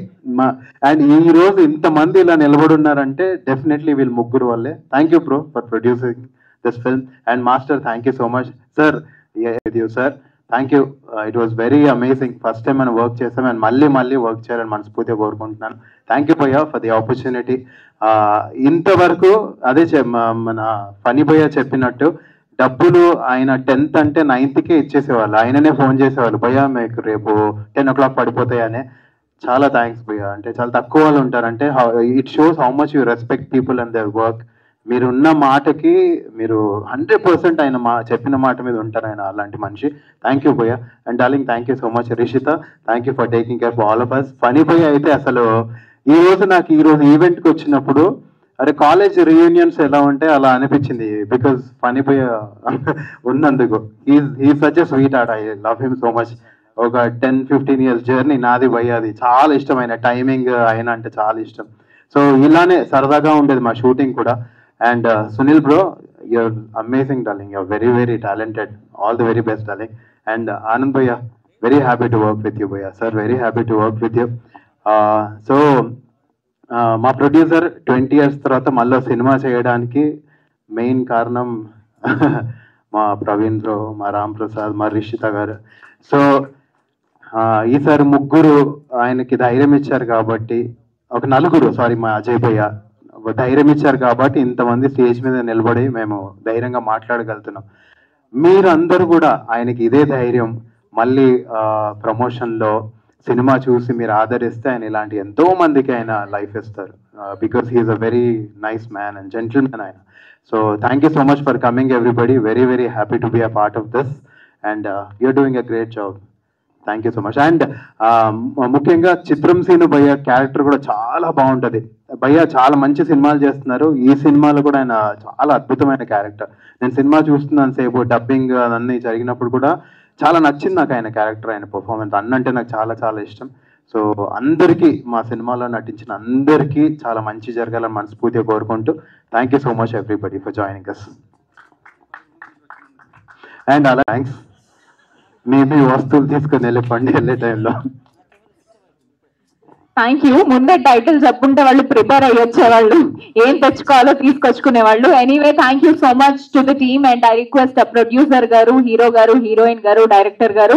అండ్ ఈ రోజు ఇంతమంది ఇలా నిలబడి ఉన్నారంటే డెఫినెట్లీ వీళ్ళు ముగ్గురు వల్లే. Thank you bro for producing this film. And master thank you so much sir. Sir thank you, it was very amazing. First time మనం వర్క్ చేస్తాం అండ్ మళ్ళీ వర్క్ చేయాలని మనస్ఫూర్తిగా కోరుకుంటున్నాను. థ్యాంక్ యూ భయ్య ఫర్ ది ఆపర్చునిటీ. ఇంతవరకు అదే మన ఫనీ భయ్య చెప్పినట్టు డబ్బులు ఆయన 10th అంటే 9th ఇచ్చేసేవాళ్ళు. ఆయననే ఫోన్ చేసేవాళ్ళు, భయ్య మీకు రేపు 10 o'clock పడిపోతాయనే. చాలా థ్యాంక్స్ భయ్య. అంటే చాలా తక్కువ వాళ్ళు ఉంటారంటే it shows how much you respect people and their work. మీరున్న మాటకి మీరు 100% ఆయన చెప్పిన మాట మీద ఉంటారు ఆయన, అలాంటి మనిషి. థ్యాంక్ యూ భయ్య. And darling thank you so much. Rishitha thank you for taking care of all of us. Phani భయ్య అయితే అసలు ఈ రోజు ఈవెంట్కి వచ్చినప్పుడు అరే కాలేజ్ రీయూనియన్స్ ఎలా ఉంటే అలా అనిపించింది. బికాస్ ఫనీ భయ్య ఉన్నందుకు. ఈ such a sweet heart. I love him so much. ఒక 10-15 years జర్నీ నాది భయ్య. అది చాలా ఇష్టమైన టైమింగ్ ఆయన అంటే చాలా ఇష్టం. సో ఇలానే సరదాగా ఉండేది మా షూటింగ్ కూడా. And Sunil bro, you're amazing darling, you're very very talented. All the very best darling. And Anand భయ్య, very happy to work with you భయ్య. Sir very happy to work with you. So మా producer 20 years తర్వాత మళ్ళీ cinema చేయడానికి main కారణం మా Praveen bro, మా రామ్ ప్రసాద్, మా రిషిత గారు. సో ఈసారి ముగ్గురు ఆయనకి ధైర్యం ఇచ్చారు కాబట్టి, ఒక నలుగురు సారీ మా అజయ్ భయ్య ధైర్యం ఇచ్చారు కాబట్టి ఇంతమంది స్టేజ్ మీద నిలబడి మేము ధైర్యంగా మాట్లాడగలుగుతున్నాం. మీరందరూ కూడా ఆయనకి ఇదే ధైర్యం మళ్ళీ ప్రమోషన్లో సినిమా చూసి మీరు ఆదరిస్తే ఆయన ఇలాంటి ఎంతో మందికి ఆయన లైఫ్ ఇస్తారు. Because he's a very nice man and gentlemen ఆయన. So thank you so much for coming everybody. Very very happy to be a part of this and you're doing a great job. Thank you so much. And ముఖ్యంగా చిత్రం scene భయ్య character కూడా చాలా బాగుంటుంది. భయ్య చాలా మంచి సినిమాలు చేస్తున్నారు. ఈ సినిమాలో కూడా ఆయన చాలా అద్భుతమైన క్యారెక్టర్. నేను సినిమా చూస్తున్నాను సేపు డబ్బింగ్ అన్నీ జరిగినప్పుడు కూడా చాలా నచ్చింది నాకు ఆయన క్యారెక్టర్, ఆయన పర్ఫార్మెన్స్. అన్నంటే నాకు చాలా చాలా ఇష్టం. సో అందరికీ మా సినిమాలో నటించిన అందరికీ చాలా మంచి జరగాలని మనస్ఫూర్తిగా కోరుకుంటూ thank you so much everybody for joining us. And అలా థ్యాంక్స్. మీ వస్తువులు తీసుకొని వెళ్ళే టైంలో థ్యాంక్ యూ. ముందే టైటిల్ చెప్పుంటే వాళ్ళు ప్రిపేర్ అయ్యి వచ్చేవాళ్ళు, ఏం తెచ్చుకోవాలో తీసుకొచ్చుకునే వాళ్ళు. Anyway thank you so much to the team and I request producer గారు, హీరో గారు, హీరోయిన్ గారు, డైరెక్టర్ గారు